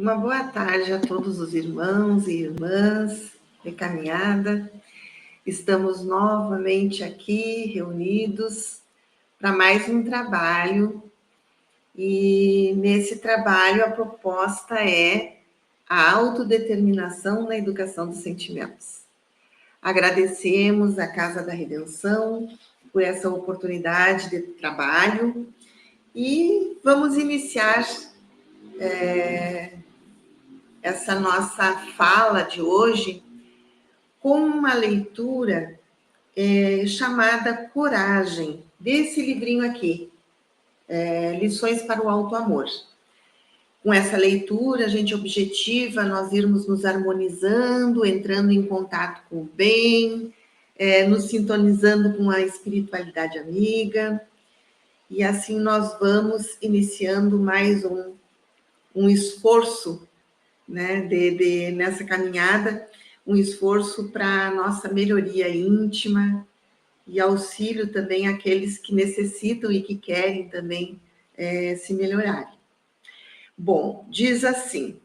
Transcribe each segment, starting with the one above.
Uma boa tarde a todos os irmãos e irmãs de caminhada. Estamos novamente aqui reunidos para mais um trabalho. E nesse trabalho a proposta é a autodeterminação na educação dos sentimentos. Agradecemos à Casa da Redenção por essa oportunidade de trabalho e vamos iniciar essa nossa fala de hoje com uma leitura chamada Coragem, desse livrinho aqui, Lições para o Alto Amor. Com essa leitura, a gente objetiva nós irmos nos harmonizando, entrando em contato com o bem, nos sintonizando com a espiritualidade amiga, e assim nós vamos iniciando mais um esforço, né, nessa caminhada, um esforço para a nossa melhoria íntima e auxílio também àqueles que necessitam e que querem também se melhorarem. Bom, diz assim: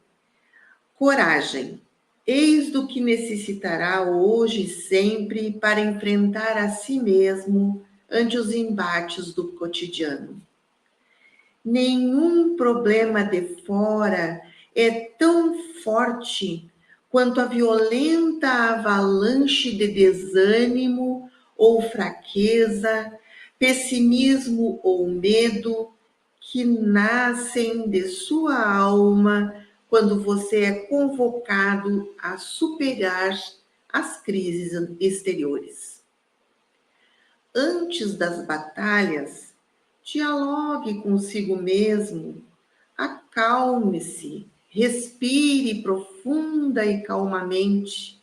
coragem, eis do que necessitará hoje e sempre para enfrentar a si mesmo ante os embates do cotidiano. Nenhum problema de fora é tão forte quanto a violenta avalanche de desânimo ou fraqueza, pessimismo ou medo que nascem de sua alma quando você é convocado a superar as crises exteriores. Antes das batalhas, dialogue consigo mesmo, acalme-se, respire profunda e calmamente,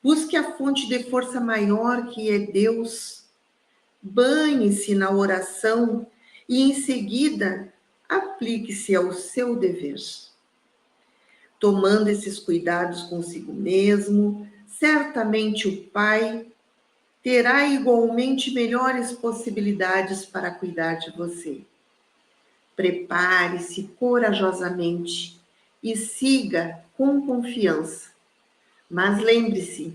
busque a fonte de força maior que é Deus, banhe-se na oração e, em seguida, aplique-se ao seu dever. Tomando esses cuidados consigo mesmo, certamente o Pai terá igualmente melhores possibilidades para cuidar de você. Prepare-se corajosamente e siga com confiança. Mas lembre-se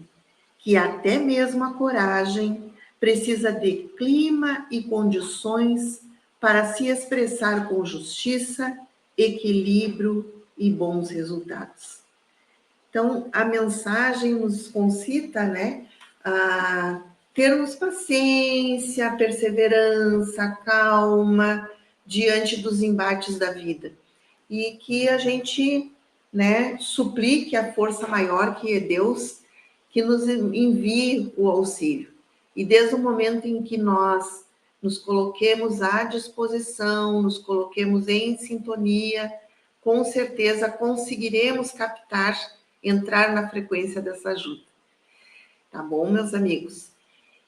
que até mesmo a coragem precisa de clima e condições para se expressar com justiça, equilíbrio e bons resultados. Então, a mensagem nos concita, né, a termos paciência, perseverança, calma diante dos embates da vida. E que a gente, né, suplique a força maior que é Deus, que nos envie o auxílio. E desde o momento em que nós nos coloquemos à disposição, nos coloquemos em sintonia, com certeza conseguiremos captar, entrar na frequência dessa ajuda. Tá bom, meus amigos?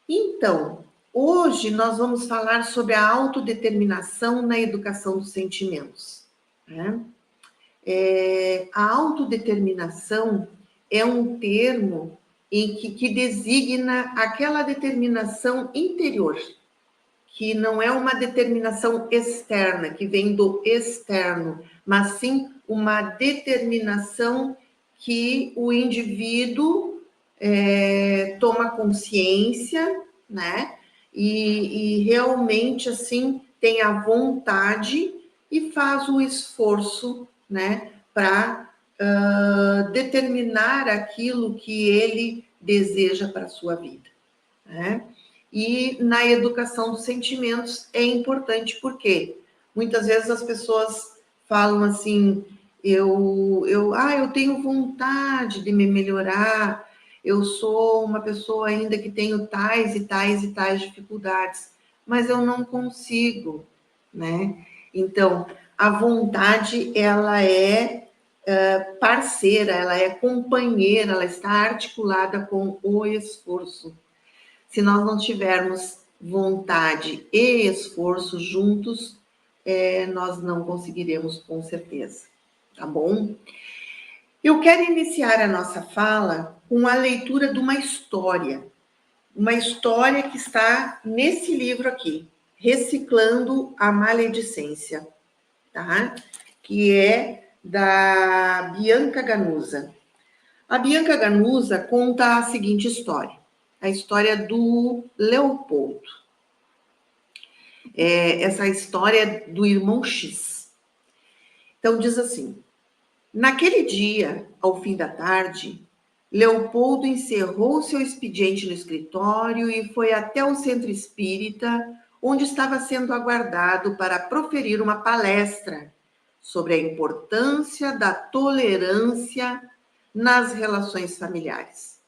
Então, hoje nós vamos falar sobre a autodeterminação na educação dos sentimentos, né? A autodeterminação é um termo que designa aquela determinação interior, que não é uma determinação externa, que vem do externo, mas sim uma determinação que o indivíduo toma consciência, né? E realmente, assim, tem a vontade e faz o esforço, né? Para determinar aquilo que ele deseja para a sua vida, né? E na educação dos sentimentos é importante porque muitas vezes as pessoas falam assim, eu tenho vontade de me melhorar, eu sou uma pessoa ainda que tenho tais e tais e tais dificuldades, mas eu não consigo, né? Então, a vontade, ela é parceira, ela é companheira, ela está articulada com o esforço. Se nós não tivermos vontade e esforço juntos, nós não conseguiremos com certeza, tá bom? Eu quero iniciar a nossa fala com a leitura de uma história que está nesse livro aqui, Reciclando a Maledicência, tá? Que é da Bianca Ganusa. A Bianca Ganusa conta a seguinte história, a história do Leopoldo. Essa história do irmão X. Então diz assim: naquele dia, ao fim da tarde, Leopoldo encerrou seu expediente no escritório e foi até o centro espírita, onde estava sendo aguardado para proferir uma palestra sobre a importância da tolerância nas relações familiares.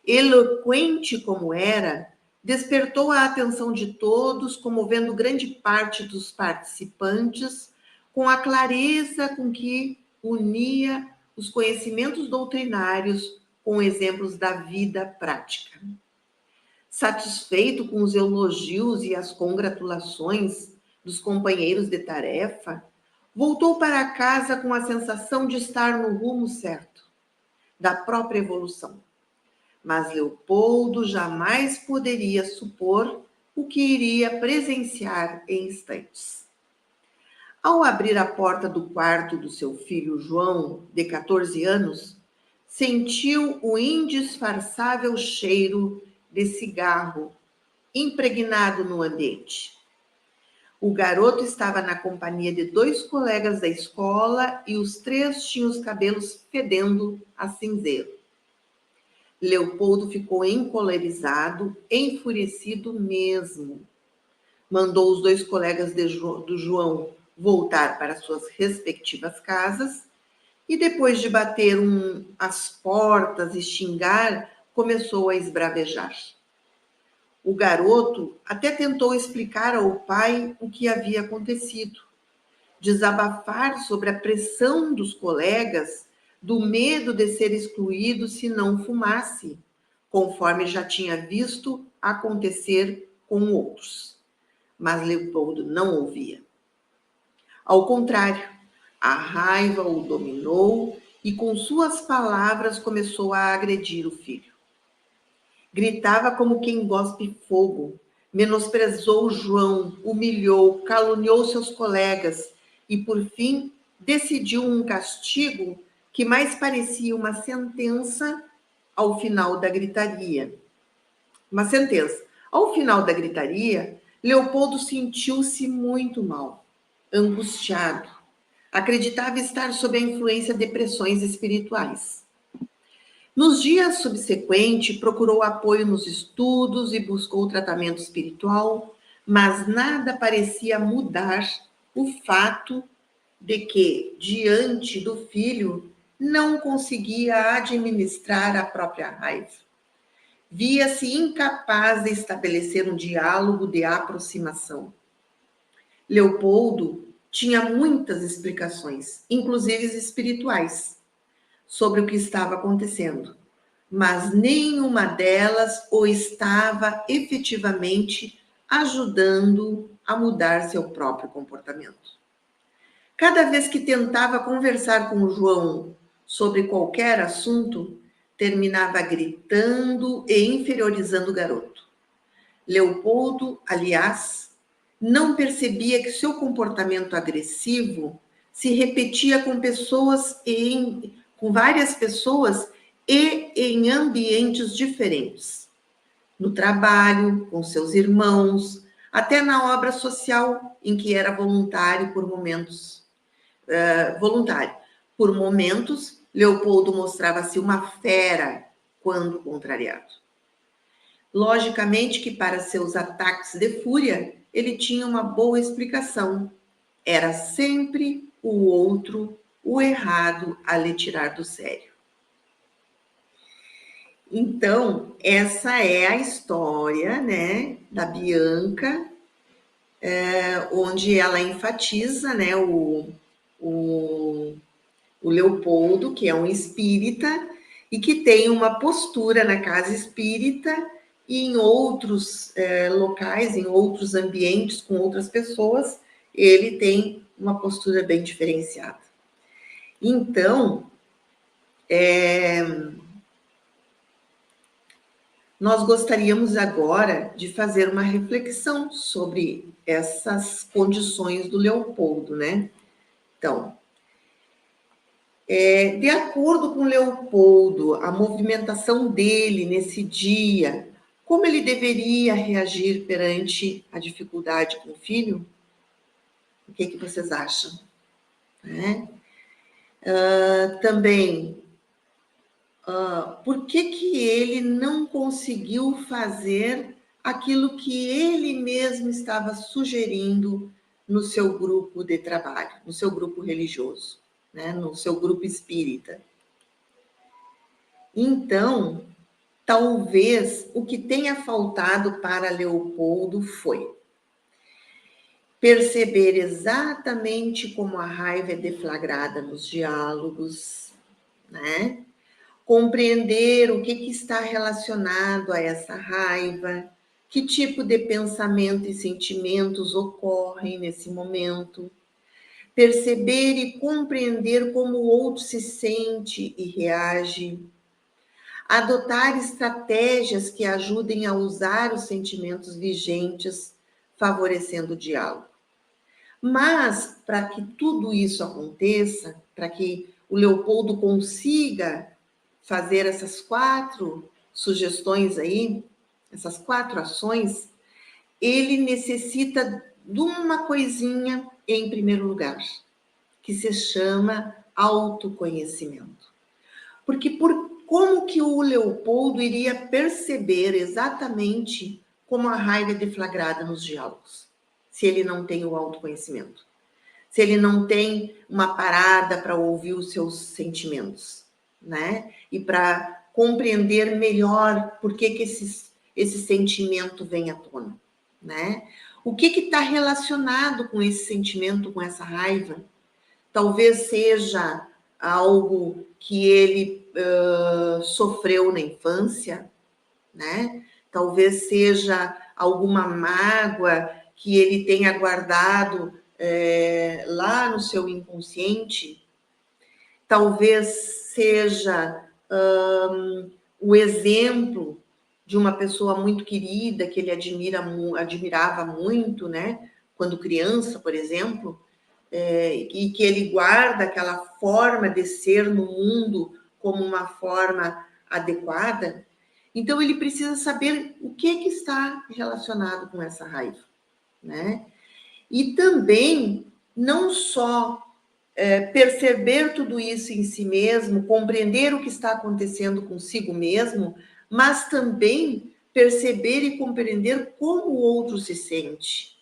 Eloquente como era, despertou a atenção de todos, comovendo grande parte dos participantes com a clareza com que unia os conhecimentos doutrinários com exemplos da vida prática. Satisfeito com os elogios e as congratulações dos companheiros de tarefa, voltou para casa com a sensação de estar no rumo certo, da própria evolução. Mas Leopoldo jamais poderia supor o que iria presenciar em instantes. Ao abrir a porta do quarto do seu filho João, de 14 anos, sentiu o indisfarçável cheiro de cigarro impregnado no ambiente. O garoto estava na companhia de 2 colegas da escola e os 3 tinham os cabelos fedendo a cinzeiro. Leopoldo ficou encolerizado, enfurecido mesmo. Mandou os 2 colegas do João voltar para suas respectivas casas e, depois de bater as portas e xingar, começou a esbravejar. O garoto até tentou explicar ao pai o que havia acontecido, desabafar sobre a pressão dos colegas, do medo de ser excluído se não fumasse, conforme já tinha visto acontecer com outros. Mas Leopoldo não ouvia. Ao contrário, a raiva o dominou e com suas palavras começou a agredir o filho. Gritava como quem gospe fogo, menosprezou João, humilhou, caluniou seus colegas e, por fim, decidiu um castigo que mais parecia uma sentença ao final da gritaria. Uma sentença. Ao final da gritaria, Leopoldo sentiu-se muito mal, angustiado. Acreditava estar sob a influência de pressões espirituais. Nos dias subsequentes, procurou apoio nos estudos e buscou tratamento espiritual, mas nada parecia mudar o fato de que, diante do filho, não conseguia administrar a própria raiva. Via-se incapaz de estabelecer um diálogo de aproximação. Leopoldo tinha muitas explicações, inclusive espirituais, sobre o que estava acontecendo, mas nenhuma delas o estava efetivamente ajudando a mudar seu próprio comportamento. Cada vez que tentava conversar com o João sobre qualquer assunto, terminava gritando e inferiorizando o garoto. Leopoldo, aliás, não percebia que seu comportamento agressivo se repetia com várias pessoas e em ambientes diferentes. No trabalho, com seus irmãos, até na obra social em que era voluntário por momentos. Por momentos, Leopoldo mostrava-se uma fera quando contrariado. Logicamente que para seus ataques de fúria, ele tinha uma boa explicação. Era sempre o outro, o errado, a lhe tirar do sério. Então, essa é a história, né, da Bianca, onde ela enfatiza, né, o Leopoldo, que é um espírita, e que tem uma postura na casa espírita e em outros locais, em outros ambientes, com outras pessoas, ele tem uma postura bem diferenciada. Então, nós gostaríamos agora de fazer uma reflexão sobre essas condições do Leopoldo, né? Então, De acordo com Leopoldo, a movimentação dele nesse dia, como ele deveria reagir perante a dificuldade com o filho? O que vocês acham? Né? Também, por que ele não conseguiu fazer aquilo que ele mesmo estava sugerindo no seu grupo de trabalho, no seu grupo religioso, né? No seu grupo espírita? Então, talvez o que tenha faltado para Leopoldo foi perceber exatamente como a raiva é deflagrada nos diálogos, né? Compreender o que está relacionado a essa raiva, que tipo de pensamento e sentimentos ocorrem nesse momento, perceber e compreender como o outro se sente e reage, adotar estratégias que ajudem a usar os sentimentos vigentes, favorecendo o diálogo. Mas, para que tudo isso aconteça, para que o Leopoldo consiga fazer essas 4 sugestões aí, essas 4 ações, ele necessita de uma coisinha em primeiro lugar, que se chama autoconhecimento. Porque como que o Leopoldo iria perceber exatamente como a raiva é deflagrada nos diálogos, se ele não tem o autoconhecimento? Se ele não tem uma parada para ouvir os seus sentimentos, né? E para compreender melhor por que esse sentimento vem à tona, né? O que está relacionado com esse sentimento, com essa raiva? Talvez seja algo que ele sofreu na infância, né? Talvez seja alguma mágoa que ele tenha guardado lá no seu inconsciente. Talvez seja o exemplo de uma pessoa muito querida que ele admirava muito, né? Quando criança, por exemplo, e que ele guarda aquela forma de ser no mundo como uma forma adequada. Então, ele precisa saber o que está relacionado com essa raiva, né? E também, não só perceber tudo isso em si mesmo, compreender o que está acontecendo consigo mesmo, mas também perceber e compreender como o outro se sente,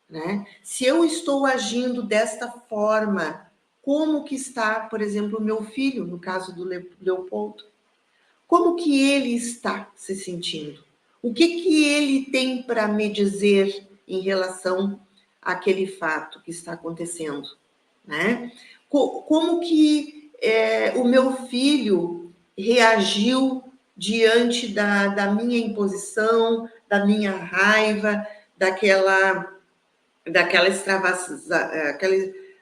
né? Se eu estou agindo desta forma, como que está, por exemplo, o meu filho, no caso do Leopoldo? Como que ele está se sentindo? O que ele tem para me dizer em relação àquele fato que está acontecendo, né? Como que o meu filho reagiu diante da minha imposição, da minha raiva, daquela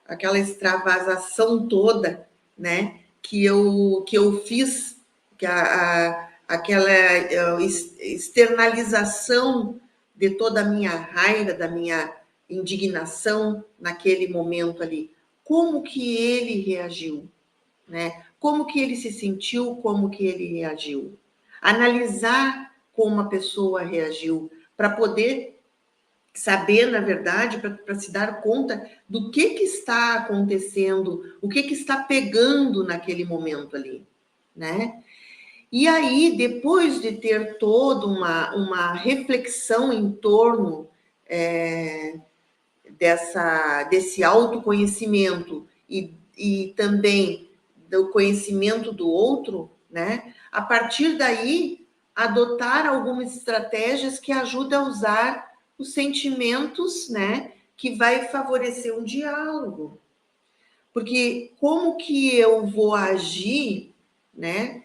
aquela extravasação toda, né, que eu fiz, aquela externalização de toda a minha raiva, da minha indignação naquele momento ali. Como que ele reagiu, né? Como que ele se sentiu, como que ele reagiu. Analisar como a pessoa reagiu, para poder saber, na verdade, para se dar conta do que está acontecendo, o que está pegando naquele momento ali, né? E aí, depois de ter toda uma reflexão em torno desse autoconhecimento e também do conhecimento do outro, né? A partir daí, adotar algumas estratégias que ajudam a usar os sentimentos, né? Que vai favorecer um diálogo. Porque como que eu vou agir, né?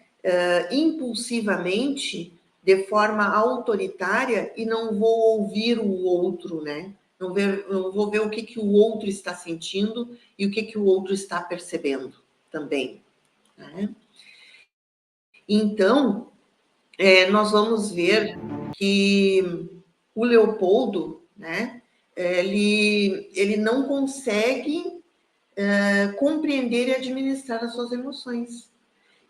Impulsivamente, de forma autoritária, e não vou ouvir o outro, né? Não vou ver o que o outro está sentindo e o que o outro está percebendo também, né? Então, nós vamos ver que o Leopoldo, né? Ele não consegue compreender e administrar as suas emoções.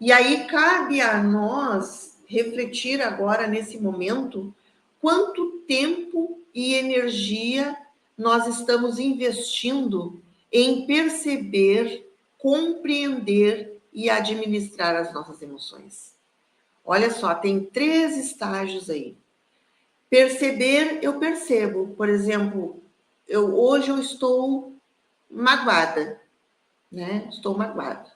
E aí cabe a nós refletir agora, nesse momento, quanto tempo e energia nós estamos investindo em perceber, compreender e administrar as nossas emoções. Olha só, tem 3 estágios aí. Perceber, eu percebo. Por exemplo, hoje eu estou magoada, né? Estou magoada.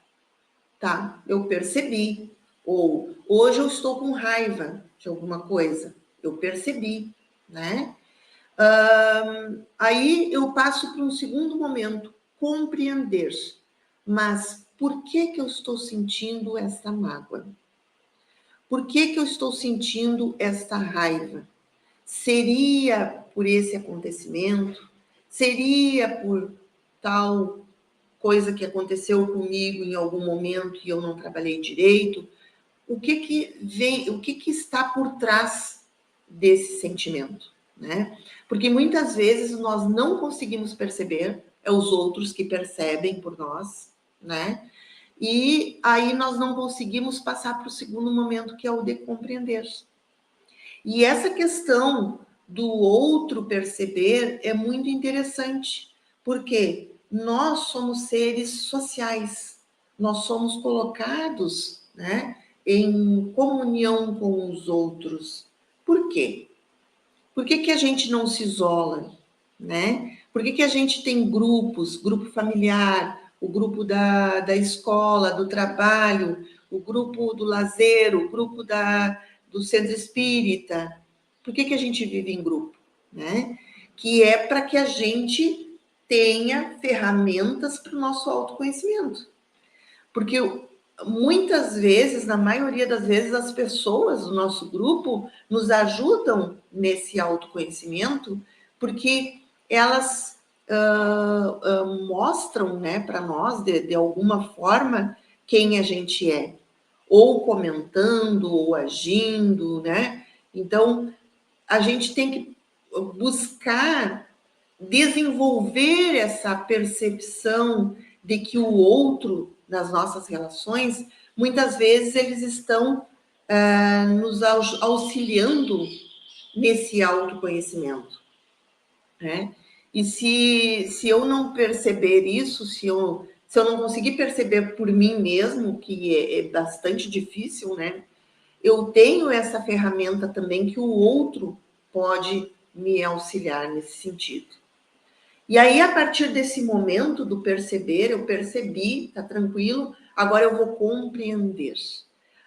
Tá, eu percebi. Ou hoje eu estou com raiva de alguma coisa. Eu percebi, né? Aí eu passo para um segundo momento, compreender. Mas por que que eu estou sentindo essa mágoa? Por que que eu estou sentindo esta raiva? Seria por esse acontecimento? Seria por tal coisa que aconteceu comigo em algum momento e eu não trabalhei direito? O que que vem, o que que está por trás desse sentimento, né? Porque muitas vezes nós não conseguimos perceber, é os outros que percebem por nós, né? E aí nós não conseguimos passar para o segundo momento, que é o de compreender. E essa questão do outro perceber é muito interessante, porque nós somos seres sociais, nós somos colocados, né, em comunhão com os outros. Por quê? Por que que a gente não se isola, né? Por que que a gente tem grupos, grupo familiar, o grupo da escola, do trabalho, o grupo do lazer, o grupo do centro espírita? Por que que a gente vive em grupo, né? Que é para que a gente tenha ferramentas para o nosso autoconhecimento. Porque muitas vezes, na maioria das vezes, as pessoas do nosso grupo nos ajudam nesse autoconhecimento, porque elas mostram, né, para nós, de alguma forma, quem a gente é, ou comentando, ou agindo, né? Então, a gente tem que buscar desenvolver essa percepção de que o outro, nas nossas relações, muitas vezes eles estão nos auxiliando nesse autoconhecimento, né? E se eu não perceber isso, se eu não conseguir perceber por mim mesmo, que é bastante difícil, né? Eu tenho essa ferramenta também que o outro pode me auxiliar nesse sentido. E aí, a partir desse momento do perceber, eu percebi, tá tranquilo, agora eu vou compreender.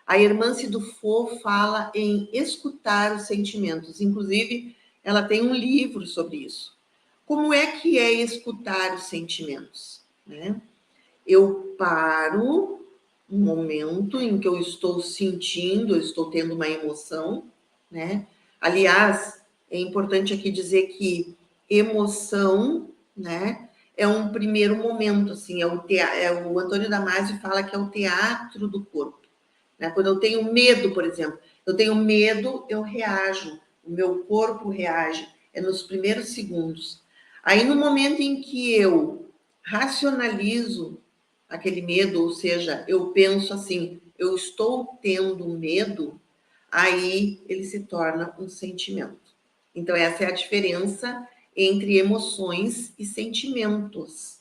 A irmã Cidufo fala em escutar os sentimentos, inclusive ela tem um livro sobre isso. Como é que é escutar os sentimentos, né? Eu paro um momento em que eu estou sentindo, eu estou tendo uma emoção, né? Aliás, é importante aqui dizer que emoção, né, é um primeiro momento, assim, o Antônio Damasio fala que é o teatro do corpo, né? Quando eu tenho medo, por exemplo, eu tenho medo, eu reajo, o meu corpo reage, é nos primeiros segundos. Aí, no momento em que eu racionalizo aquele medo, ou seja, eu penso assim, eu estou tendo medo, aí ele se torna um sentimento. Então, essa é a diferença entre emoções e sentimentos.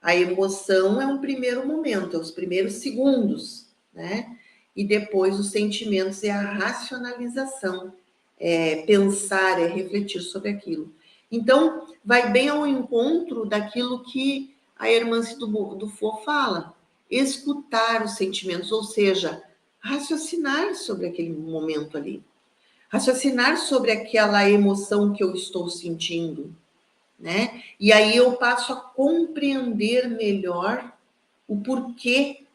A emoção é um primeiro momento, é os primeiros segundos, né? E depois os sentimentos é a racionalização, é pensar, é refletir sobre aquilo. Então, vai bem ao encontro daquilo que a irmã do Fo fala, escutar os sentimentos, ou seja, raciocinar sobre aquele momento ali, raciocinar sobre aquela emoção que eu estou sentindo, né? E aí eu passo a compreender melhor o porquê,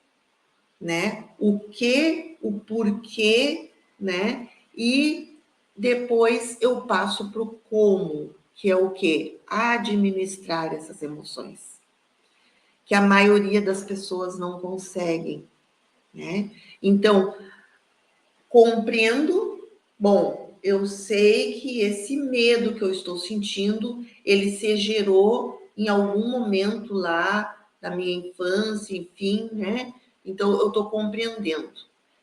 né? O que, o porquê, né? E depois eu passo para o como, que é o quê? Administrar essas emoções, que a maioria das pessoas não conseguem, né? Então, compreendo, bom, eu sei que esse medo que eu estou sentindo, ele se gerou em algum momento lá da minha infância, enfim, né? Então, eu estou compreendendo.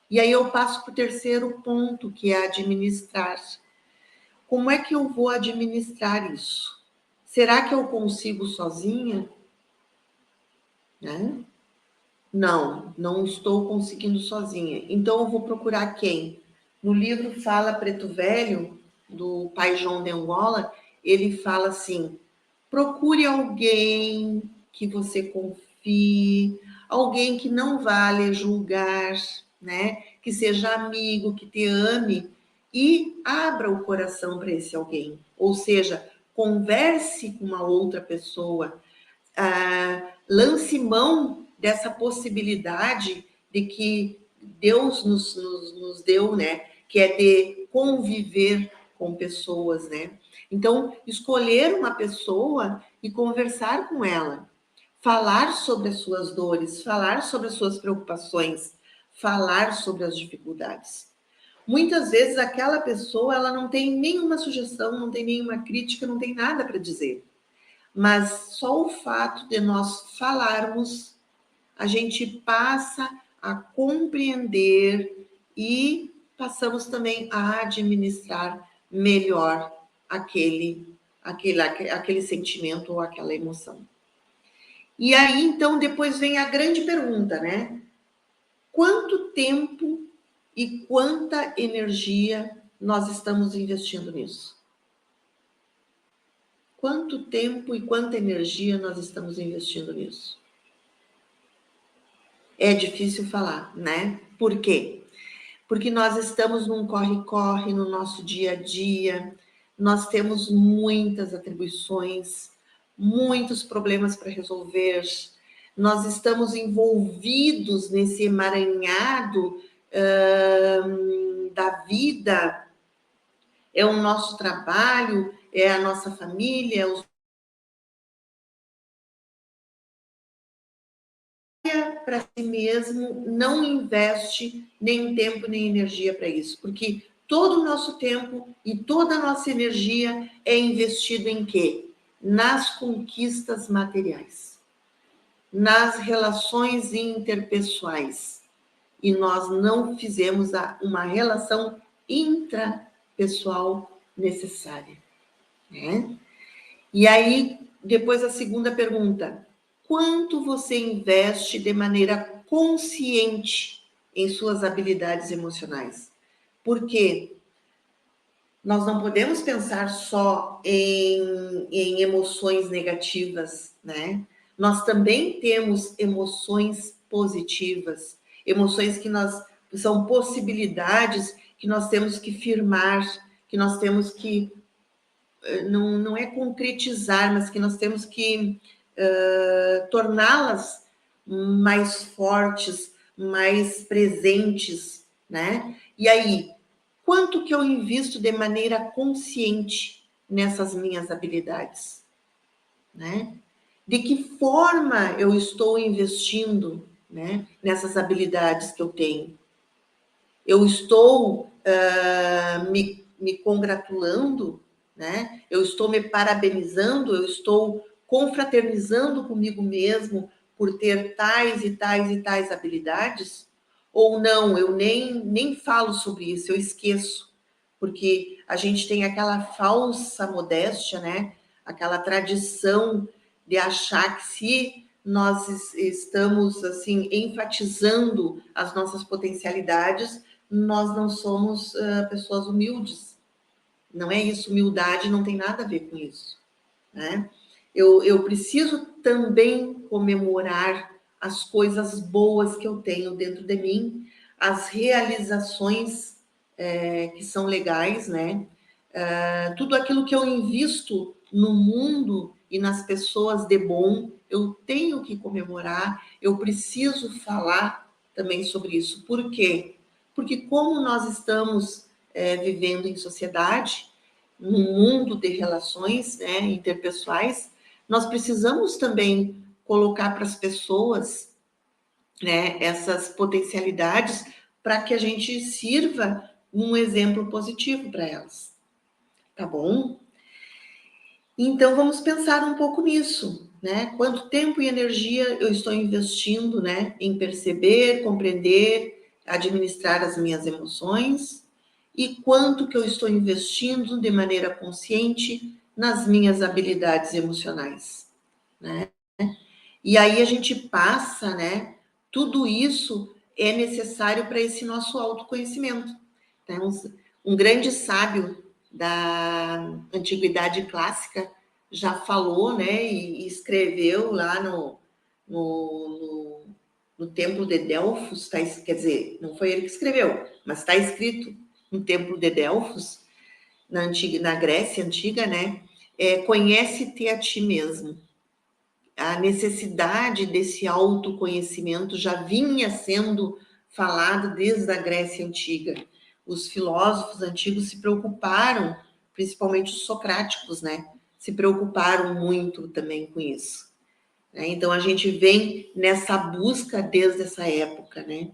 E aí eu passo para o terceiro ponto, que é administrar. Como é que eu vou administrar isso? Será que eu consigo sozinha? Né? Não, não estou conseguindo sozinha. Então, eu vou procurar quem? No livro Fala Preto Velho, do pai João de Angola, ele fala assim: procure alguém que você confie, alguém que não vá lhe julgar, né? Que seja amigo, que te ame e abra o coração para esse alguém. Ou seja, converse com uma outra pessoa, lance mão dessa possibilidade de que Deus nos deu, né? Que é de conviver com pessoas, né? Então, escolher uma pessoa e conversar com ela, falar sobre as suas dores, falar sobre as suas preocupações, falar sobre as dificuldades. Muitas vezes aquela pessoa ela não tem nenhuma sugestão, não tem nenhuma crítica, não tem nada para dizer. Mas só o fato de nós falarmos, a gente passa a compreender e passamos também a administrar melhor aquele sentimento ou aquela emoção. E aí, então, depois vem a grande pergunta, né? Quanto tempo e quanta energia nós estamos investindo nisso? Quanto tempo e quanta energia nós estamos investindo nisso? É difícil falar, né? Por quê? Porque nós estamos num corre-corre no nosso dia a dia, nós temos muitas atribuições, muitos problemas para resolver, nós estamos envolvidos nesse emaranhado da vida, é o nosso trabalho, é a nossa família, para si mesmo, não investe nem tempo nem energia para isso, porque todo o nosso tempo e toda a nossa energia é investido em quê? Nas conquistas materiais, nas relações interpessoais. E nós não fizemos uma relação intrapessoal necessária, né? E aí, depois a segunda pergunta: quanto você investe de maneira consciente em suas habilidades emocionais? Porque nós não podemos pensar só em emoções negativas, né? Nós também temos emoções positivas, emoções que nós são possibilidades que nós temos que firmar, que nós temos que não é concretizar, mas que nós temos que torná-las mais fortes, mais presentes, né? E aí, quanto que eu invisto de maneira consciente nessas minhas habilidades, né? De que forma eu estou investindo, né, nessas habilidades que eu tenho? Eu estou me congratulando, né? Eu estou me parabenizando, eu estou confraternizando comigo mesmo por ter tais e tais e tais habilidades? Ou não, eu nem falo sobre isso, eu esqueço, porque a gente tem aquela falsa modéstia, né? Aquela tradição de achar que se nós estamos assim enfatizando as nossas potencialidades, nós não somos pessoas humildes. Não é isso, humildade não tem nada a ver com isso, né? Eu preciso também comemorar as coisas boas que eu tenho dentro de mim, as realizações que são legais, né? Tudo aquilo que eu invisto no mundo e nas pessoas de bom, eu tenho que comemorar, eu preciso falar também sobre isso. Por quê? Porque como nós estamos vivendo em sociedade, num mundo de relações, né, interpessoais, nós precisamos também colocar para as pessoas, né, essas potencialidades para que a gente sirva um exemplo positivo para elas, tá bom? Então vamos pensar um pouco nisso. né? Quanto tempo e energia eu estou investindo, né, em perceber, compreender, administrar as minhas emoções e quanto que eu estou investindo de maneira consciente nas minhas habilidades emocionais, né? E aí a gente passa, né? Tudo isso é necessário para esse nosso autoconhecimento. Então, um grande sábio da antiguidade clássica já falou, né? E escreveu lá no Templo de Delfos, quer dizer, não foi ele que escreveu, mas está escrito no Templo de Delfos, na Grécia Antiga, né? Conhece-te a ti mesmo. A necessidade desse autoconhecimento já vinha sendo falado desde a Grécia Antiga. Os filósofos antigos se preocuparam, principalmente os socráticos, né? Se preocuparam muito também com isso. Então, a gente vem nessa busca desde essa época, né?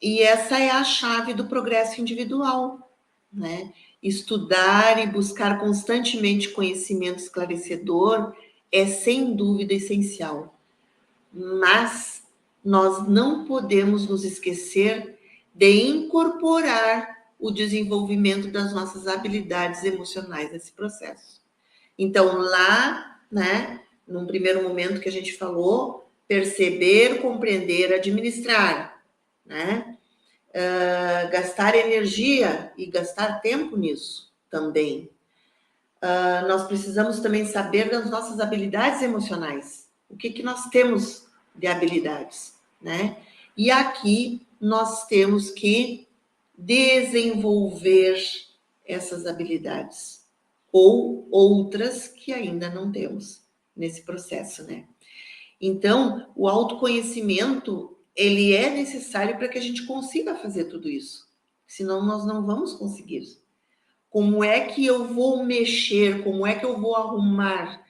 E essa é a chave do progresso individual, né? Estudar e buscar constantemente conhecimento esclarecedor é, sem dúvida, essencial. Mas nós não podemos nos esquecer de incorporar o desenvolvimento das nossas habilidades emocionais nesse processo. Então, lá, né, num primeiro momento que a gente falou, perceber, compreender, administrar, né? Gastar energia e gastar tempo nisso também. Nós precisamos também saber das nossas habilidades emocionais. O que nós temos de habilidades, né? E aqui nós temos que desenvolver essas habilidades ou outras que ainda não temos nesse processo, né? Então, o autoconhecimento, ele é necessário para que a gente consiga fazer tudo isso. Senão, nós não vamos conseguir. Como é que eu vou mexer? Como é que eu vou arrumar,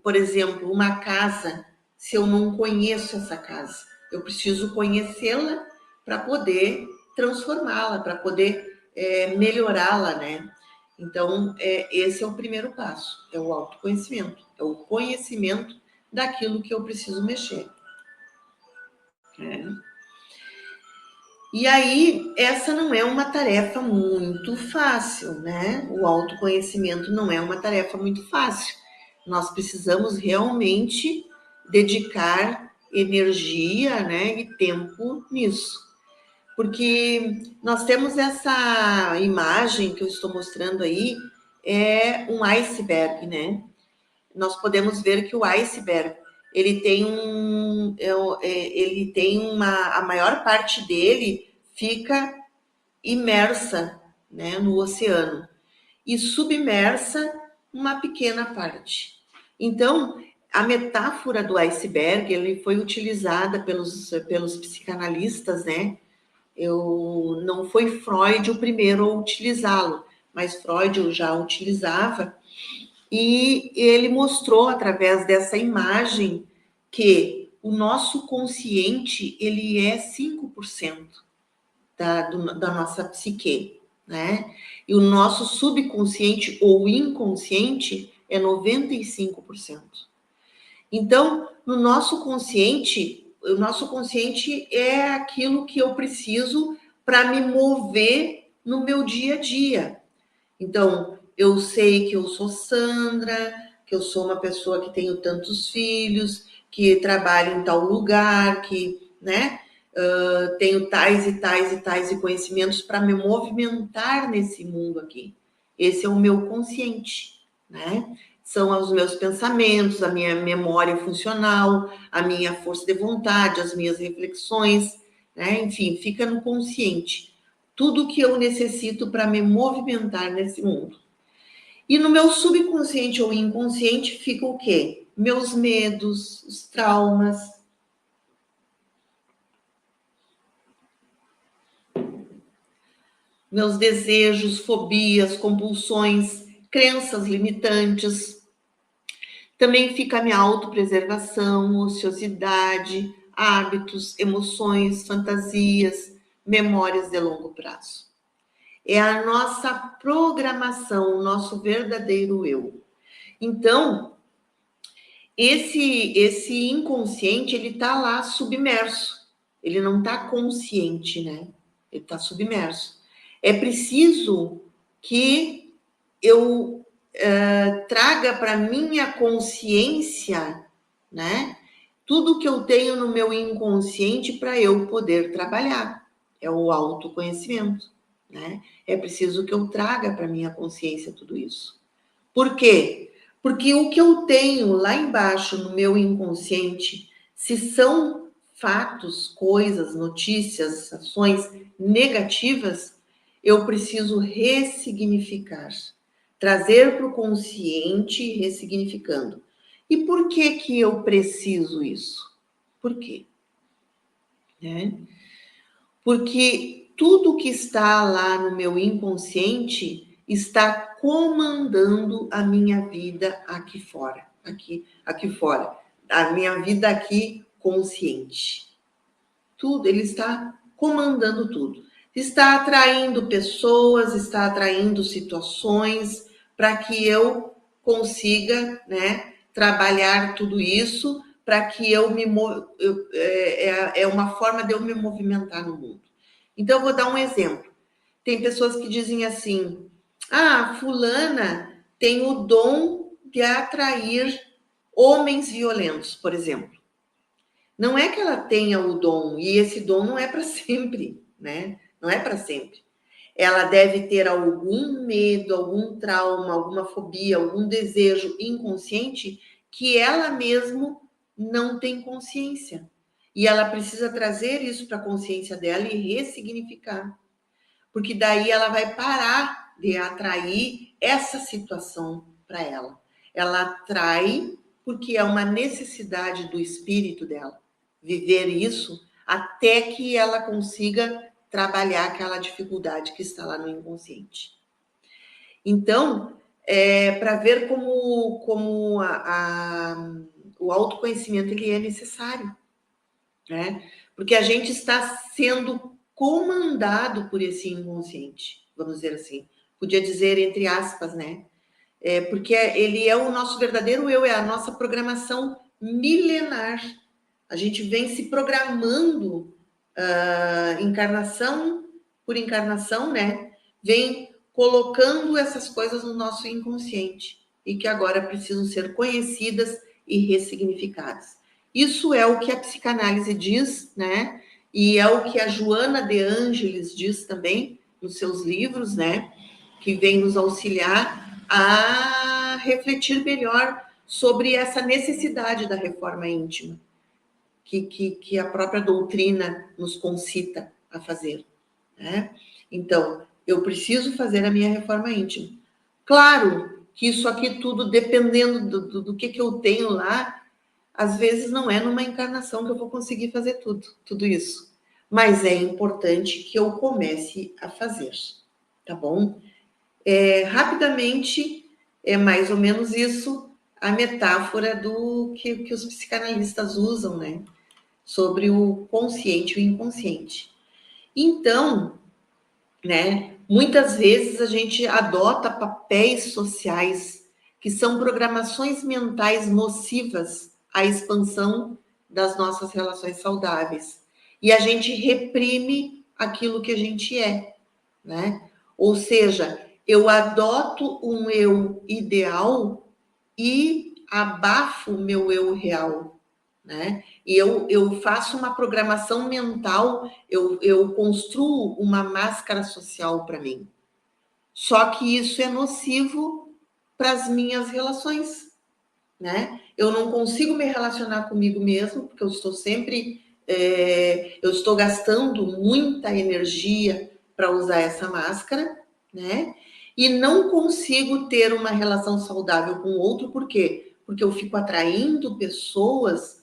por exemplo, uma casa, se eu não conheço essa casa? Eu preciso conhecê-la para poder transformá-la, para poder melhorá-la, né? Então, esse é o primeiro passo, é o autoconhecimento, é o conhecimento daquilo que eu preciso mexer. E aí, essa não é uma tarefa muito fácil, né? O autoconhecimento não é uma tarefa muito fácil. Nós precisamos realmente dedicar energia, né, e tempo nisso. Porque nós temos essa imagem que eu estou mostrando aí, é um iceberg, né? Nós podemos ver que o iceberg, ele tem a maior parte dele fica imersa, né, no oceano e submersa uma pequena parte. Então, a metáfora do iceberg, ele foi utilizada pelos psicanalistas, né? Não foi Freud o primeiro a utilizá-lo, mas Freud já utilizava. E ele mostrou, através dessa imagem, que o nosso consciente, ele é 5% da nossa psique, né? E o nosso subconsciente ou inconsciente é 95%. Então, no nosso consciente, o nosso consciente é aquilo que eu preciso para me mover no meu dia a dia. Então, eu sei que eu sou Sandra, que eu sou uma pessoa que tenho tantos filhos, que trabalho em tal lugar, que, né, tenho tais e tais e tais de conhecimentos para me movimentar nesse mundo aqui. Esse é o meu consciente, né? São os meus pensamentos, a minha memória funcional, a minha força de vontade, as minhas reflexões, né? Enfim, fica no consciente. Tudo que eu necessito para me movimentar nesse mundo. E no meu subconsciente ou inconsciente fica o quê? Meus medos, os traumas. Meus desejos, fobias, compulsões, crenças limitantes. Também fica a minha autopreservação, ociosidade, hábitos, emoções, fantasias, memórias de longo prazo. É a nossa programação, o nosso verdadeiro eu. Então, esse inconsciente, ele está lá submerso. Ele não está consciente, né? Ele está submerso. É preciso que eu traga para minha consciência, né? Tudo que eu tenho no meu inconsciente para eu poder trabalhar. É o autoconhecimento, né? É preciso que eu traga para minha consciência tudo isso. Por quê? Porque o que eu tenho lá embaixo no meu inconsciente, se são fatos, coisas, notícias, ações negativas, eu preciso ressignificar, trazer para o consciente, ressignificando. E por que que eu preciso isso? Por quê? Né? Porque tudo que está lá no meu inconsciente está comandando a minha vida aqui fora, aqui fora, a minha vida aqui consciente. Tudo, ele está comandando tudo. Está atraindo pessoas, está atraindo situações para que eu consiga, né, trabalhar tudo isso para que é uma forma de eu me movimentar no mundo. Então, eu vou dar um exemplo. Tem pessoas que dizem assim: ah, fulana tem o dom de atrair homens violentos, por exemplo. Não é que ela tenha o dom, e esse dom não é para sempre, né? Não é para sempre. Ela deve ter algum medo, algum trauma, alguma fobia, algum desejo inconsciente que ela mesmo não tem consciência. E ela precisa trazer isso para a consciência dela e ressignificar. Porque daí ela vai parar de atrair essa situação para ela. Ela atrai porque é uma necessidade do espírito dela viver isso até que ela consiga trabalhar aquela dificuldade que está lá no inconsciente. Então, para ver como o autoconhecimento ele é necessário, né? Porque a gente está sendo comandado por esse inconsciente, vamos dizer assim. Podia dizer entre aspas, né? Porque ele é o nosso verdadeiro eu, é a nossa programação milenar. A gente vem se programando encarnação por encarnação, né? Vem colocando essas coisas no nosso inconsciente e que agora precisam ser conhecidas e ressignificadas. Isso é o que a psicanálise diz, né? E é o que a Joana de Ângeles diz também nos seus livros, né? Que vem nos auxiliar a refletir melhor sobre essa necessidade da reforma íntima que a própria doutrina nos concita a fazer, né? Então, eu preciso fazer a minha reforma íntima. Claro que isso aqui tudo, dependendo do que eu tenho lá, às vezes não é numa encarnação que eu vou conseguir fazer tudo isso. Mas é importante que eu comece a fazer, tá bom? Rapidamente, é mais ou menos isso a metáfora do que os psicanalistas usam, né? Sobre o consciente e o inconsciente. Então, né, muitas vezes a gente adota papéis sociais que são programações mentais nocivas à expansão das nossas relações saudáveis. E a gente reprime aquilo que a gente é, né? Ou seja, eu adoto um eu ideal e abafo o meu eu real, né? E eu faço uma programação mental, eu construo uma máscara social para mim. Só que isso é nocivo para as minhas relações, né? Eu não consigo me relacionar comigo mesmo, porque eu estou sempre, eu estou gastando muita energia para usar essa máscara, né? E não consigo ter uma relação saudável com o outro, por quê? Porque eu fico atraindo pessoas,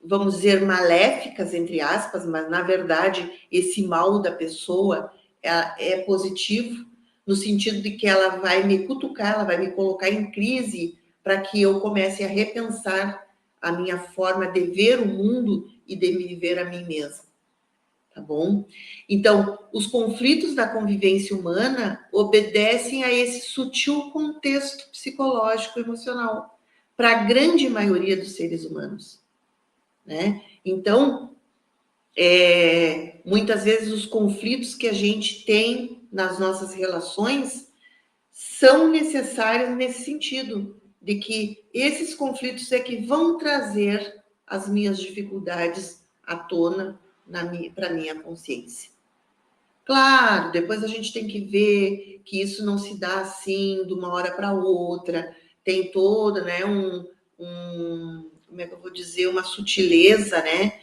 vamos dizer, maléficas, entre aspas, mas na verdade esse mal da pessoa é positivo, no sentido de que ela vai me cutucar, ela vai me colocar em crise para que eu comece a repensar a minha forma de ver o mundo e de me ver a mim mesma. Tá bom? Então, os conflitos da convivência humana obedecem a esse sutil contexto psicológico emocional, para a grande maioria dos seres humanos, né? Então, muitas vezes os conflitos que a gente tem nas nossas relações são necessários nesse sentido, de que esses conflitos é que vão trazer as minhas dificuldades à tona para a minha consciência. Claro, depois a gente tem que ver que isso não se dá assim de uma hora para outra, tem toda, né, como é que eu vou dizer, uma sutileza, né,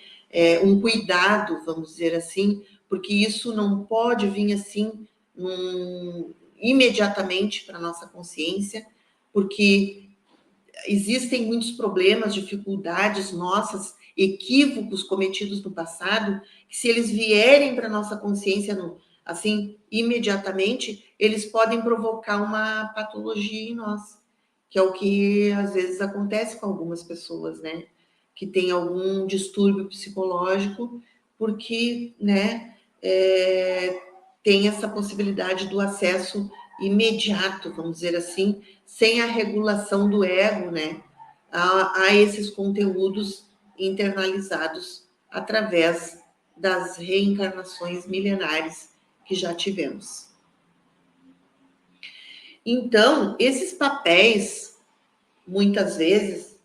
um cuidado, vamos dizer assim, porque isso não pode vir assim imediatamente para a nossa consciência, porque existem muitos problemas, dificuldades nossas, equívocos cometidos no passado, que se eles vierem para a nossa consciência, assim, imediatamente, eles podem provocar uma patologia em nós, que é o que às vezes acontece com algumas pessoas, né? Que tem algum distúrbio psicológico, porque, né, tem essa possibilidade do acesso imediato, vamos dizer assim, sem a regulação do ego, né, a esses conteúdos internalizados através das reencarnações milenares que já tivemos. Então, esses papéis, muitas vezes,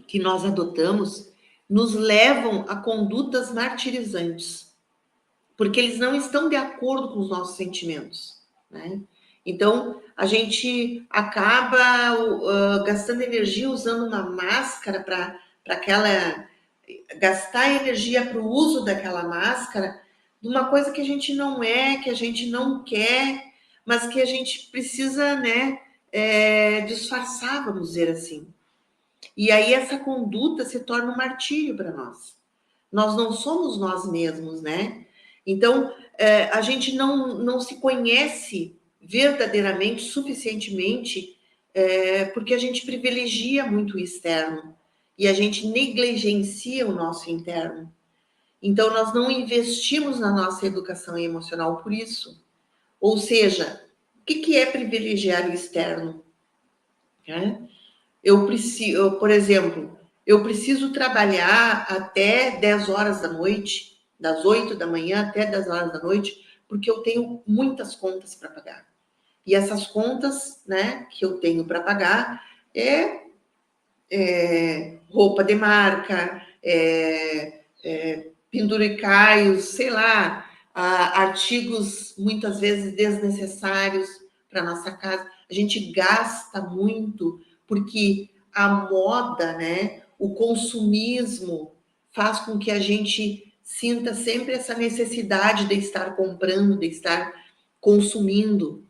que nós adotamos, nos levam a condutas martirizantes, porque eles não estão de acordo com os nossos sentimentos, né? Então, a gente acaba gastando energia usando uma máscara para aquela... gastar energia para o uso daquela máscara de uma coisa que a gente não é, que a gente não quer, mas que a gente precisa, né, disfarçar, vamos dizer assim. E aí essa conduta se torna um martírio para nós. Nós não somos nós mesmos, né? Então, a gente não se conhece verdadeiramente, suficientemente, porque a gente privilegia muito o externo e a gente negligencia o nosso interno. Então, nós não investimos na nossa educação emocional por isso. Ou seja, o que é privilegiar o externo? Né? Por exemplo, eu preciso trabalhar até 10 horas da noite, das 8 da manhã até 10 horas da noite, porque eu tenho muitas contas para pagar. E essas contas, né, que eu tenho para pagar roupa de marca, penduricaios, sei lá, artigos muitas vezes desnecessários para nossa casa. A gente gasta muito porque a moda, né, o consumismo faz com que a gente sinta sempre essa necessidade de estar comprando, de estar consumindo.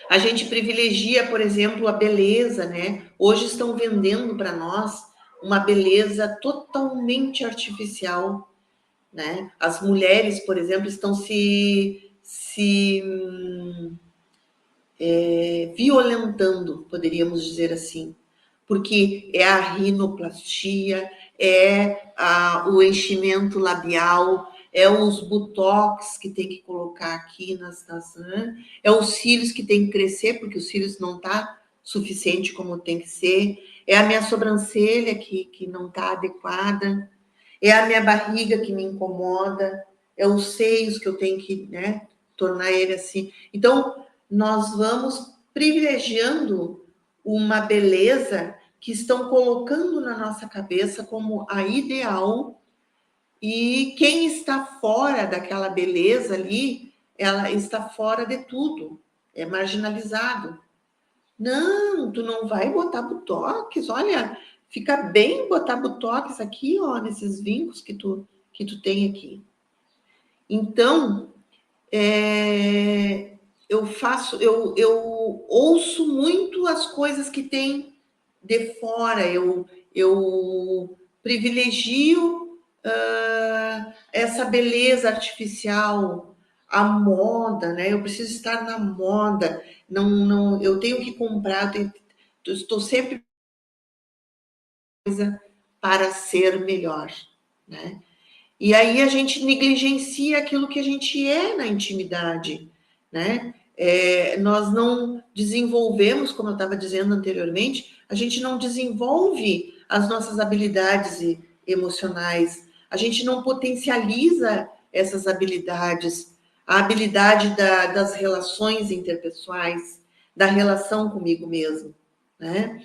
A gente privilegia, por exemplo, a beleza, né? Hoje estão vendendo para nós uma beleza totalmente artificial, né? As mulheres, por exemplo, estão se violentando, poderíamos dizer assim, porque é a rinoplastia, o enchimento labial, os botox que tem que colocar aqui né? Os cílios que tem que crescer, porque os cílios não tá suficiente como tem que ser, é a minha sobrancelha que não tá adequada, é a minha barriga que me incomoda, é os seios que eu tenho que, né, tornar ele assim. Então, nós vamos privilegiando uma beleza que estão colocando na nossa cabeça como a ideal, e quem está fora daquela beleza ali, ela está fora de tudo, é marginalizado. Não, tu não vai botar botox, olha, fica bem botar botox aqui, ó, nesses vincos que tu tem aqui. Então, eu ouço muito as coisas que tem de fora, eu privilegio essa beleza artificial, a moda, né? Eu preciso estar na moda, não, eu tenho que comprar, estou sempre para ser melhor, né? E aí a gente negligencia aquilo que a gente é na intimidade, né? Nós não desenvolvemos, como eu estava dizendo anteriormente, a gente não desenvolve as nossas habilidades emocionais, a gente não potencializa essas habilidades, a habilidade das relações interpessoais, da relação comigo mesmo, né?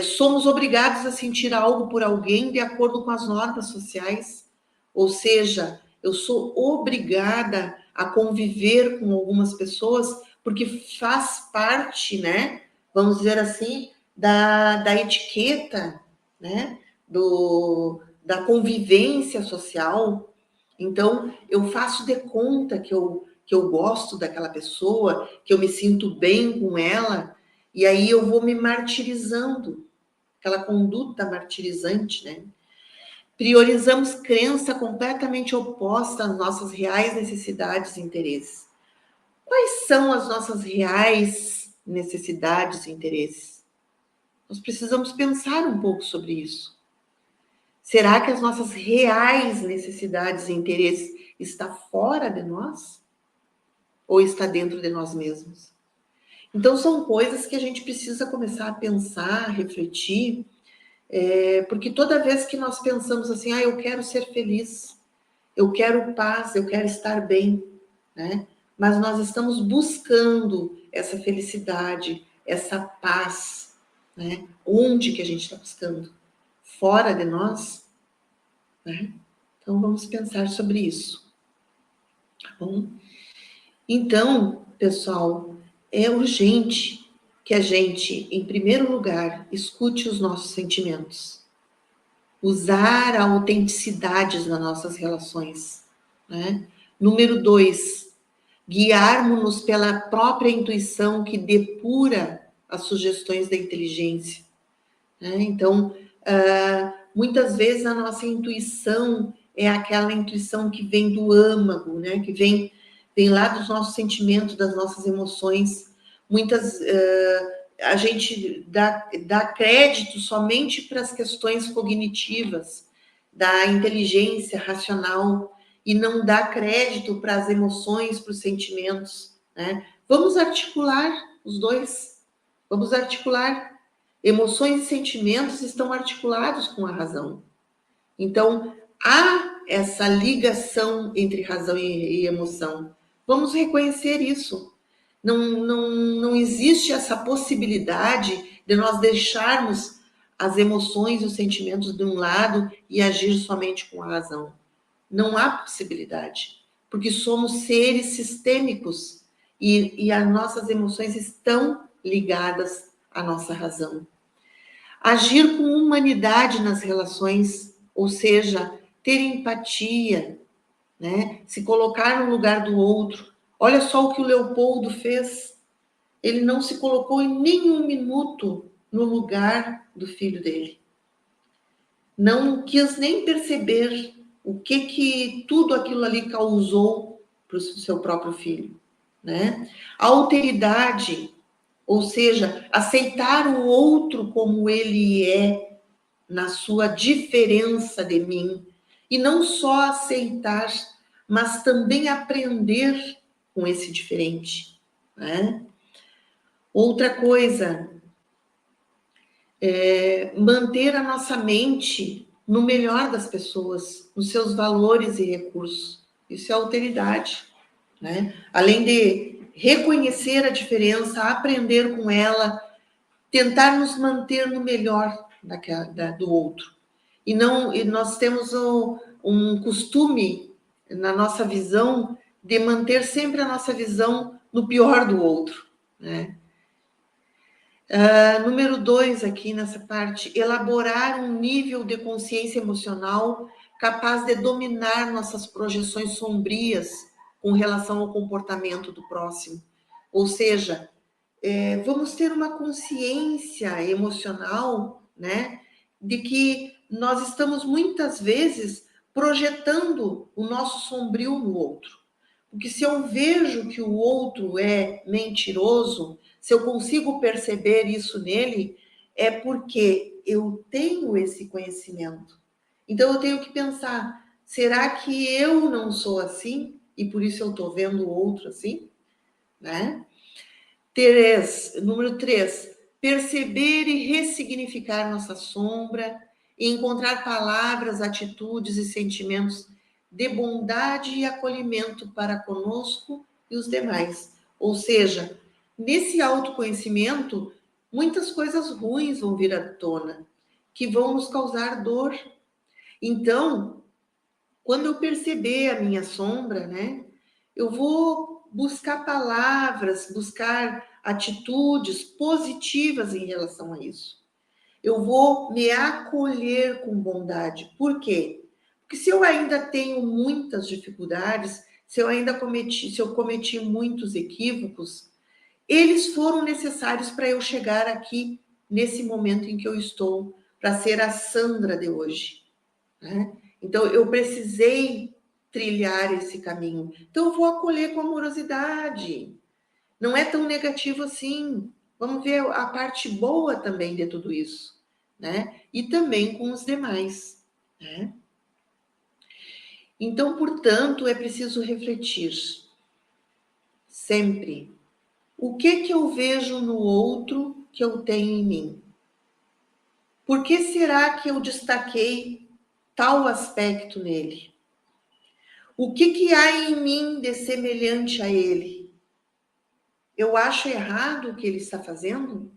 Somos obrigados a sentir algo por alguém de acordo com as normas sociais, ou seja, eu sou obrigada a conviver com algumas pessoas porque faz parte, né, vamos dizer assim, da etiqueta, né, da convivência social. Então, eu faço de conta que eu gosto daquela pessoa, que eu me sinto bem com ela, e aí eu vou me martirizando, aquela conduta martirizante, né? Priorizamos crença completamente oposta às nossas reais necessidades e interesses. Quais são as nossas reais necessidades e interesses? Nós precisamos pensar um pouco sobre isso. Será que as nossas reais necessidades e interesses estão fora de nós? Ou está dentro de nós mesmos? Então, são coisas que a gente precisa começar a pensar, a refletir, porque toda vez que nós pensamos assim, eu quero ser feliz, eu quero paz, eu quero estar bem, né? Mas nós estamos buscando essa felicidade, essa paz, né? Onde que a gente está buscando? Fora de nós, né? Então, vamos pensar sobre isso, tá bom? Então, pessoal, é urgente que a gente, em primeiro lugar, escute os nossos sentimentos, usar a autenticidade nas nossas relações, né? Número 2, guiarmos-nos pela própria intuição que depura as sugestões da inteligência, né? Então, muitas vezes a nossa intuição é aquela intuição que vem do âmago, né? Que vem lá dos nossos sentimentos, das nossas emoções. Muitas a gente dá crédito somente para as questões cognitivas, da inteligência racional, e não dá crédito para as emoções, para os sentimentos, né? Vamos articular os dois. Vamos articular. Emoções e sentimentos estão articulados com a razão. Então, há essa ligação entre razão e emoção. Vamos reconhecer isso. Não existe essa possibilidade de nós deixarmos as emoções e os sentimentos de um lado e agir somente com a razão. Não há possibilidade, porque somos seres sistêmicos e as nossas emoções estão ligadas à nossa razão. Agir com humanidade nas relações, ou seja, ter empatia, né? Se colocar no lugar do outro. Olha só o que o Leopoldo fez. Ele não se colocou em nenhum minuto no lugar do filho dele. Não quis nem perceber o que tudo aquilo ali causou para o seu próprio filho, né? A alteridade, ou seja, aceitar o outro como ele é, na sua diferença de mim, e não só aceitar, mas também aprender com esse diferente, né? Outra coisa, manter a nossa mente no melhor das pessoas, nos seus valores e recursos. Isso é alteridade, né? Além de reconhecer a diferença, aprender com ela, tentar nos manter no melhor do outro. E nós temos um costume na nossa visão de manter sempre a nossa visão no pior do outro, né? Número 2 aqui nessa parte, elaborar um nível de consciência emocional capaz de dominar nossas projeções sombrias com relação ao comportamento do próximo. Ou seja, vamos ter uma consciência emocional, né, de que nós estamos muitas vezes projetando o nosso sombrio no outro. Porque se eu vejo que o outro é mentiroso, se eu consigo perceber isso nele, é porque eu tenho esse conhecimento. Então eu tenho que pensar, será que eu não sou assim? E por isso eu estou vendo o outro assim? né? Número 3, perceber e ressignificar nossa sombra e encontrar palavras, atitudes e sentimentos de bondade e acolhimento para conosco e os demais. Ou seja, nesse autoconhecimento, muitas coisas ruins vão vir à tona, que vão nos causar dor. Então, quando eu perceber a minha sombra, né, eu vou buscar palavras, buscar atitudes positivas em relação a isso. Eu vou me acolher com bondade. Por quê? Porque se eu ainda tenho muitas dificuldades, se eu cometi muitos equívocos, eles foram necessários para eu chegar aqui nesse momento em que eu estou, para ser a Sandra de hoje, né? Então, eu precisei trilhar esse caminho. Então, eu vou acolher com amorosidade. Não é tão negativo assim. Vamos ver a parte boa também de tudo isso, né? E também com os demais, né? Então, portanto, é preciso refletir sempre. O que eu vejo no outro que eu tenho em mim? Por que será que eu destaquei tal aspecto nele? O que há em mim de semelhante a ele? Eu acho errado o que ele está fazendo?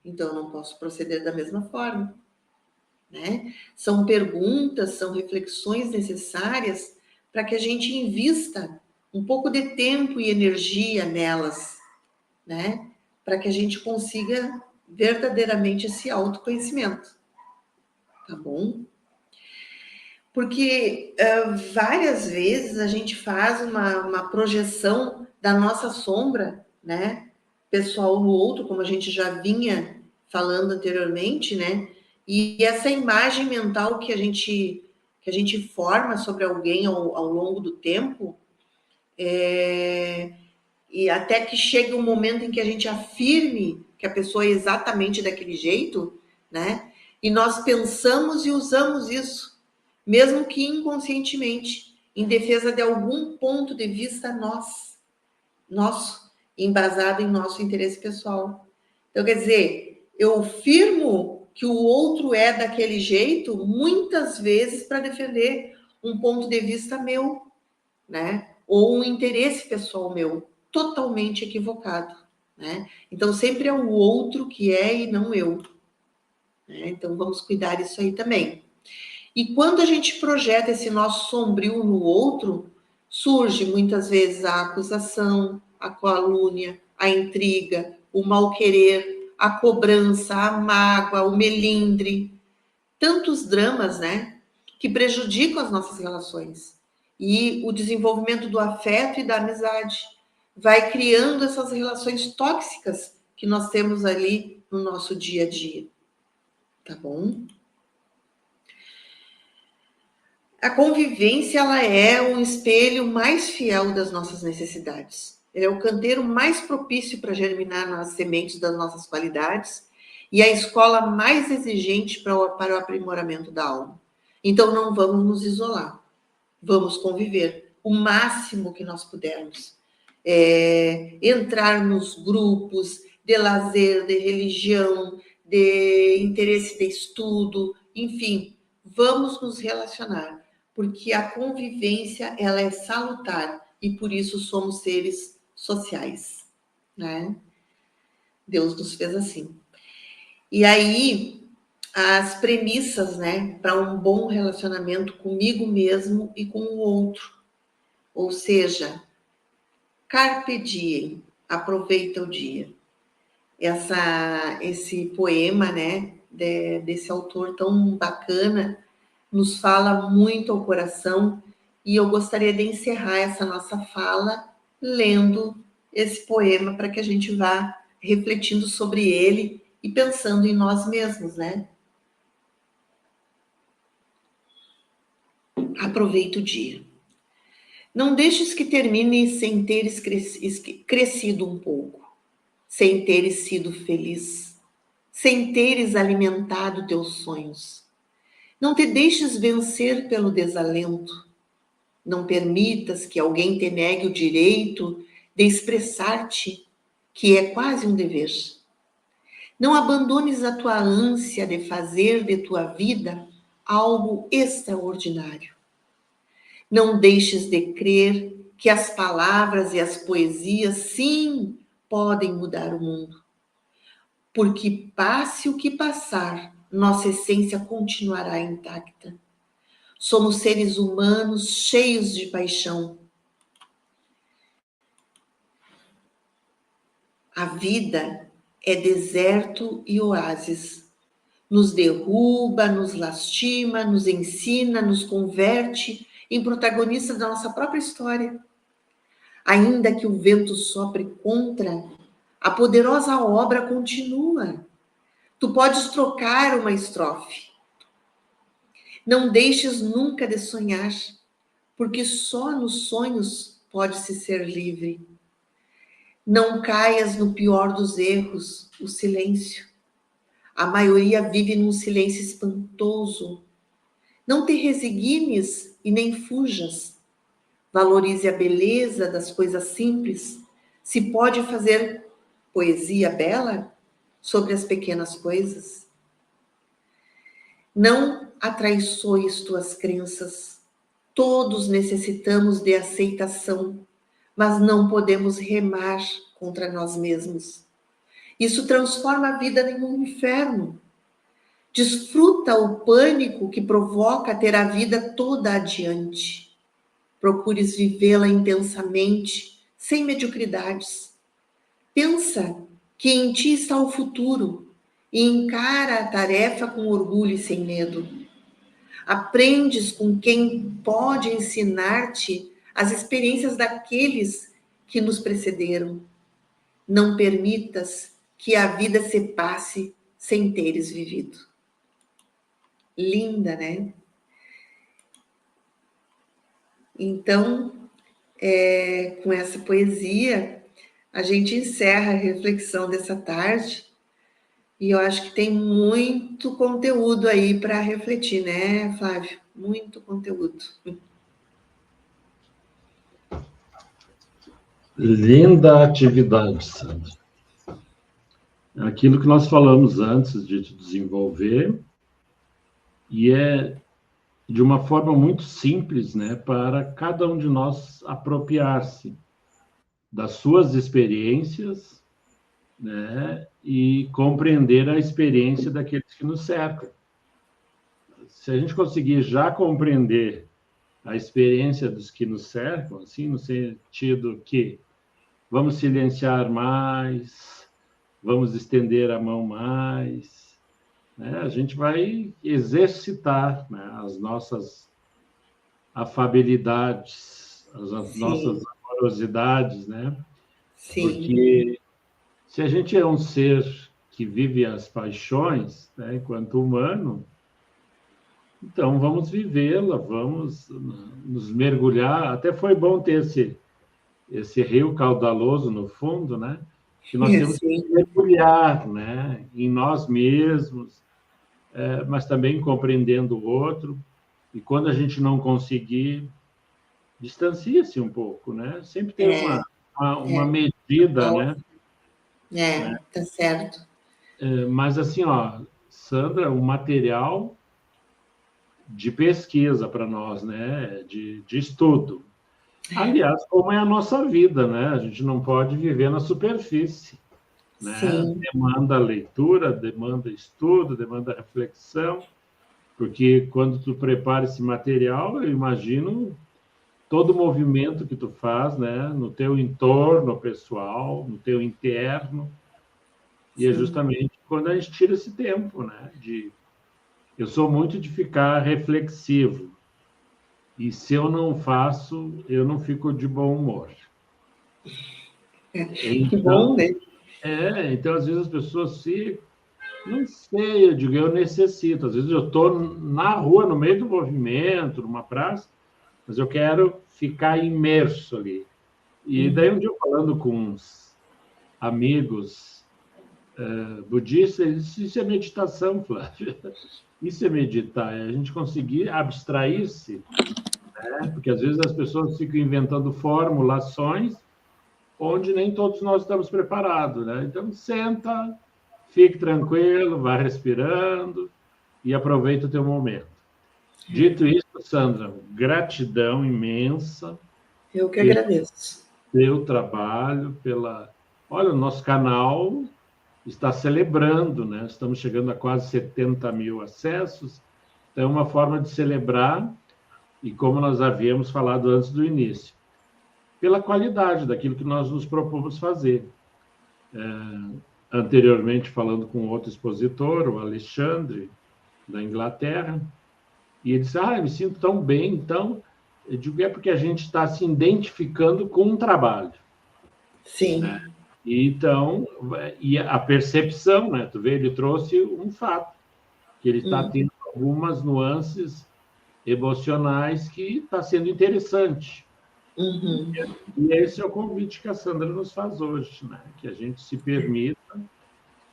Então eu não posso proceder da mesma forma, né? São perguntas, são reflexões necessárias para que a gente invista um pouco de tempo e energia nelas, né? Para que a gente consiga verdadeiramente esse autoconhecimento, tá bom? Porque várias vezes a gente faz uma projeção da nossa sombra, né, pessoal no outro, como a gente já vinha falando anteriormente, né? E essa imagem mental que a gente forma sobre alguém ao longo do tempo, e até que chegue um momento em que a gente afirme que a pessoa é exatamente daquele jeito, né? E nós pensamos e usamos isso, mesmo que inconscientemente, em defesa de algum ponto de vista nosso, embasado em nosso interesse pessoal. Então, quer dizer, eu afirmo que o outro é daquele jeito, muitas vezes para defender um ponto de vista meu, né? Ou um interesse pessoal meu, totalmente equivocado, né? Então, sempre é o outro que é e não eu, né? Então, vamos cuidar disso aí também. E quando a gente projeta esse nosso sombrio no outro, surge muitas vezes a acusação, a calúnia, a intriga, o mal-querer, a cobrança, a mágoa, o melindre, tantos dramas, né, que prejudicam as nossas relações. E o desenvolvimento do afeto e da amizade vai criando essas relações tóxicas que nós temos ali no nosso dia a dia, tá bom? A convivência, ela é um espelho mais fiel das nossas necessidades. Ele é o canteiro mais propício para germinar nas sementes das nossas qualidades e a escola mais exigente para o aprimoramento da alma. Então, não vamos nos isolar. Vamos conviver o máximo que nós pudermos. Entrar nos grupos de lazer, de religião, de interesse de estudo, enfim, vamos nos relacionar, porque a convivência, ela é salutar e por isso somos seres sociais, né? Deus nos fez assim. E aí, as premissas, né, para um bom relacionamento comigo mesmo e com o outro. Ou seja, carpe diem, aproveita o dia. Esse poema, né, desse autor tão bacana, nos fala muito ao coração e eu gostaria de encerrar essa nossa fala lendo esse poema para que a gente vá refletindo sobre ele e pensando em nós mesmos, né? Aproveita o dia. Não deixes que termine sem teres crescido um pouco, sem teres sido feliz, sem teres alimentado teus sonhos. Não te deixes vencer pelo desalento. Não permitas que alguém te negue o direito de expressar-te, que é quase um dever. Não abandones a tua ânsia de fazer de tua vida algo extraordinário. Não deixes de crer que as palavras e as poesias, sim, podem mudar o mundo. Porque passe o que passar, nossa essência continuará intacta. Somos seres humanos cheios de paixão. A vida é deserto e oásis. Nos derruba, nos lastima, nos ensina, nos converte em protagonistas da nossa própria história. Ainda que o vento sopre contra, a poderosa obra continua. Tu podes trocar uma estrofe. Não deixes nunca de sonhar, porque só nos sonhos pode-se ser livre. Não caias no pior dos erros, o silêncio. A maioria vive num silêncio espantoso. Não te resignes e nem fujas. Valorize a beleza das coisas simples. Se pode fazer poesia bela sobre as pequenas coisas. Não atraiçoes tuas crenças. Todos necessitamos de aceitação, mas não podemos remar contra nós mesmos. Isso transforma a vida em um inferno. Desfruta o pânico que provoca ter a vida toda adiante. Procures vivê-la intensamente, sem mediocridades. Pensa que em ti está o futuro e encara a tarefa com orgulho e sem medo. Aprendes com quem pode ensinar-te as experiências daqueles que nos precederam. Não permitas que a vida se passe sem teres vivido. Linda, né? Então, com essa poesia, a gente encerra a reflexão dessa tarde e eu acho que tem muito conteúdo aí para refletir, né, Flávio? Muito conteúdo. Linda atividade, Sandra. Aquilo que nós falamos antes de desenvolver, e é de uma forma muito simples, né, para cada um de nós apropriar-se das suas experiências, né, e compreender a experiência daqueles que nos cercam. Se a gente conseguir já compreender a experiência dos que nos cercam, assim, no sentido que vamos silenciar mais, vamos estender a mão mais, né? A gente vai exercitar, né, as nossas afabilidades, as nossas amorosidades, né? Sim. Porque se a gente é um ser que vive as paixões, né, enquanto humano, então vamos vivê-la, vamos nos mergulhar. Até foi bom ter esse rio caudaloso no fundo, né? Que nós temos que mergulhar, né, em nós mesmos, mas também compreendendo o outro. E quando a gente não conseguir, distancia-se um pouco, né? Sempre tem uma medida, né? Tá certo. Mas assim, ó, Sandra, o material de pesquisa para nós, né? De estudo. Aliás, como é a nossa vida, né? A gente não pode viver na superfície, né? Sim. Demanda leitura, demanda estudo, demanda reflexão, porque quando tu prepara esse material, eu imagino todo o movimento que tu faz, né? No teu entorno pessoal, no teu interno, e é justamente quando a gente tira esse tempo, né? Eu sou muito de ficar reflexivo. E se eu não faço, eu não fico de bom humor. Que bom, né? Então, às vezes as pessoas se... Não sei, eu digo, eu necessito. Às vezes eu estou na rua, no meio do movimento, numa praça, mas eu quero ficar imerso ali. E daí um dia eu falando com uns amigos budistas, eles disseram, isso é meditação, Flávio. Isso é meditar, é a gente conseguir abstrair-se, né? Porque às vezes as pessoas ficam inventando formulações onde nem todos nós estamos preparados, né? Então, senta, fique tranquilo, vá respirando e aproveita o teu momento. Dito isso, Sandra, gratidão imensa. Eu que agradeço. Pelo trabalho, pela... Olha, o nosso canal está celebrando, né? Estamos chegando a quase 70 mil acessos. Então, é uma forma de celebrar, e como nós havíamos falado antes do início, pela qualidade daquilo que nós nos propomos fazer. Anteriormente, falando com outro expositor, o Alexandre, da Inglaterra, e ele disse, eu me sinto tão bem. Então, eu digo, é porque a gente está se identificando com um trabalho. Sim. Né? Então, e a percepção, né? Tu vê, ele trouxe um fato, que ele está tendo algumas nuances emocionais que está sendo interessante. Uhum. E esse é o convite que a Sandra nos faz hoje, né? Que a gente se permita,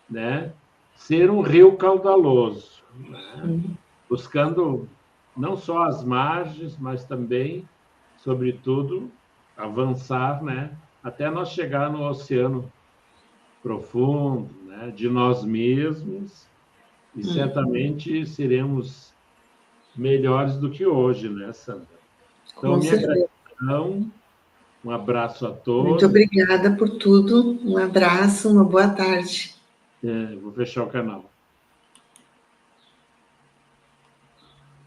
né, ser um rio caudaloso, né? Buscando não só as margens, mas também, sobretudo, avançar, né, até nós chegar no oceano profundo, né, de nós mesmos, e certamente seremos melhores do que hoje, né, Sandra? Então, minha gratidão, um abraço a todos. Muito obrigada por tudo, um abraço, uma boa tarde. Vou fechar o canal.